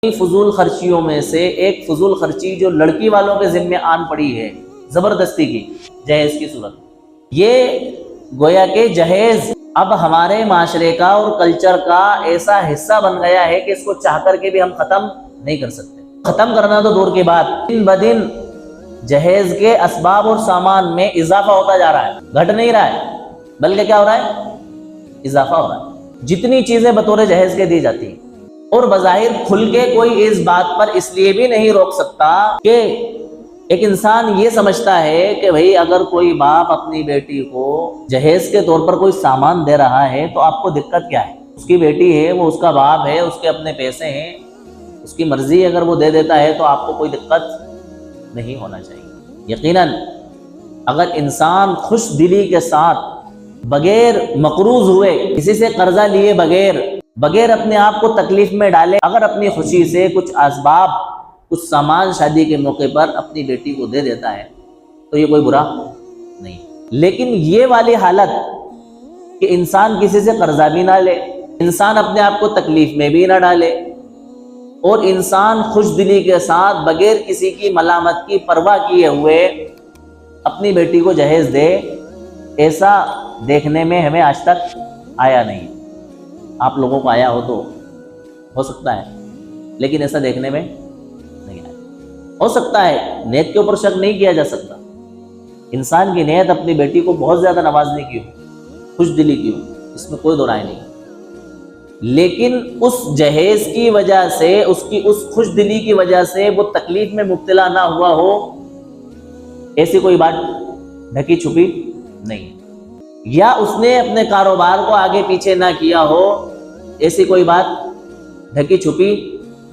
فضول خرچیوں میں سے ایک فضول خرچی جو لڑکی والوں کے ذمے آن پڑی ہے زبردستی کی، جہیز کی صورت۔ یہ گویا کہ جہیز اب ہمارے معاشرے کا اور کلچر کا ایسا حصہ بن گیا ہے کہ اس کو چاہ کر کے بھی ہم ختم نہیں کر سکتے۔ ختم کرنا تو دور کی بات، دن بدن جہیز کے اسباب اور سامان میں اضافہ ہوتا جا رہا ہے، گھٹ نہیں رہا ہے، بلکہ کیا ہو رہا ہے؟ اضافہ ہو رہا ہے۔ جتنی چیزیں بطور جہیز کے دی جاتی ہیں، اور بظاہر کھل کے کوئی اس بات پر اس لیے بھی نہیں روک سکتا کہ ایک انسان یہ سمجھتا ہے کہ بھئی اگر کوئی باپ اپنی بیٹی کو جہیز کے طور پر کوئی سامان دے رہا ہے تو آپ کو دقت کیا ہے؟ اس کی بیٹی ہے، وہ اس کا باپ ہے، اس کے اپنے پیسے ہیں، اس کی مرضی اگر وہ دے دیتا ہے تو آپ کو کوئی دقت نہیں ہونا چاہیے۔ یقیناً اگر انسان خوش دلی کے ساتھ بغیر مقروض ہوئے، کسی سے قرضہ لیے بغیر اپنے آپ کو تکلیف میں ڈالے، اگر اپنی خوشی سے کچھ اسباب، کچھ سامان شادی کے موقع پر اپنی بیٹی کو دے دیتا ہے تو یہ کوئی برا نہیں۔ لیکن یہ والی حالت کہ انسان کسی سے قرضہ بھی نہ لے، انسان اپنے آپ کو تکلیف میں بھی نہ ڈالے، اور انسان خوش دلی کے ساتھ بغیر کسی کی ملامت کی پرواہ کیے ہوئے اپنی بیٹی کو جہیز دے، ایسا دیکھنے میں ہمیں آج تک آیا نہیں۔ آپ لوگوں کو آیا ہو تو ہو سکتا ہے، لیکن ایسا دیکھنے میں نہیں آیا۔ ہو سکتا ہے نیت کے اوپر شک نہیں کیا جا سکتا، انسان کی نیت اپنی بیٹی کو بہت زیادہ نوازنے کی ہو، خوش دلی کی ہو، اس میں کوئی دو رائے نہیں، لیکن اس جہیز کی وجہ سے، اس کی اس خوش دلی کی وجہ سے وہ تکلیف میں مبتلا نہ ہوا ہو، ایسی کوئی بات ڈھکی چھپی نہیں ہے۔ یا اس نے اپنے کاروبار کو آگے پیچھے نہ کیا ہو، ایسی کوئی بات ڈھکی چھپی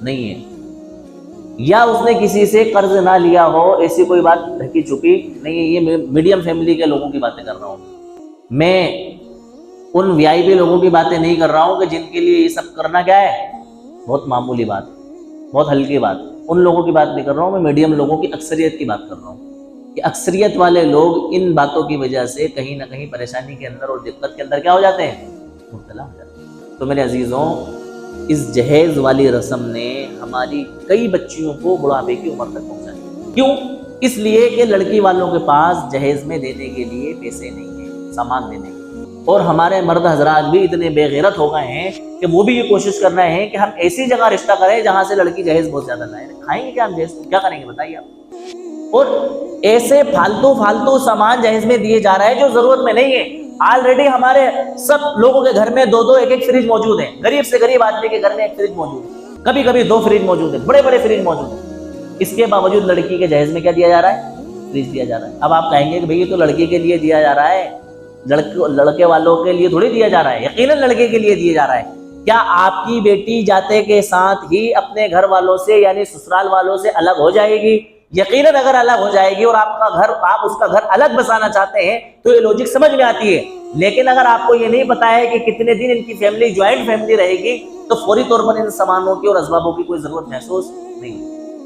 نہیں ہے۔ یا اس نے کسی سے قرض نہ لیا ہو، ایسی کوئی بات ڈھکی چھپی نہیں ہے۔ یہ میڈیم فیملی کے لوگوں کی باتیں کر رہا ہوں، میں ان وی آئی پی لوگوں کی باتیں نہیں کر رہا ہوں کہ جن کے لیے یہ سب کرنا کیا ہے، بہت معمولی بات، بہت ہلکی بات۔ ان لوگوں کی بات نہیں کر رہا ہوں، میں میڈیم لوگوں کی اکثریت کی بات کر رہا ہوں کہ اکثریت والے لوگ ان باتوں کی وجہ سے کہیں نہ کہیں پریشانی کے اندر اور دقت کے اندر کیا ہو جاتے ہیں، مبتلا ہو جاتے ہیں۔ تو میرے عزیزوں، اس جہیز والی رسم نے ہماری کئی بچیوں کو بڑھاپے کی عمر تک پہنچا دیا۔ کیوں؟ اس لیے کہ لڑکی والوں کے پاس جہیز میں دینے کے لیے پیسے نہیں ہیں، سامان دینے کے، اور ہمارے مرد حضرات بھی اتنے بے غیرت ہو گئے ہیں کہ وہ بھی یہ کوشش کر رہے ہیں کہ ہم ایسی جگہ رشتہ کریں جہاں سے لڑکی جہیز بہت زیادہ لائے۔ کھائیں گے کیا ہم جہیز؟ کیا کریں گے بتائیے آپ؟ اور ایسے فالتو سامان جہیز میں دیے جا رہے ہیں جو ضرورت میں نہیں ہے۔ آلریڈی ہمارے سب لوگوں کے گھر میں دو ایک فریج موجود ہیں، غریب سے غریب آدمی کے گھر میں ایک فریج موجود ہے، کبھی کبھی 2 فریج موجود ہیں، بڑے بڑے فریج موجود ہیں۔ اس کے باوجود لڑکی کے جہیز میں کیا دیا جا رہا ہے؟ فریج دیا جا رہا ہے۔ اب آپ کہیں گے کہ بھئی یہ تو لڑکی کے لیے دیا جا رہا ہے، لڑکے والوں کے لیے تھوڑی دیا جا رہا ہے، یقیناً لڑکے کے لیے دیا جا رہا ہے۔ کیا آپ کی بیٹی جاتے کے ساتھ ہی اپنے گھر والوں سے یعنی سسرال والوں سے الگ ہو جائے گی؟ یقیناً اگر الگ ہو جائے گی اور آپ اس کا گھر الگ بسانا چاہتے ہیں تو یہ لوجک سمجھ میں آتی ہے، لیکن اگر آپ کو یہ نہیں پتا ہے کہ کتنے دن ان کی فیملی جوائنٹ فیملی رہے گی تو فوری طور پر ان سامانوں کی اور اسبابوں کی کوئی ضرورت محسوس نہیں۔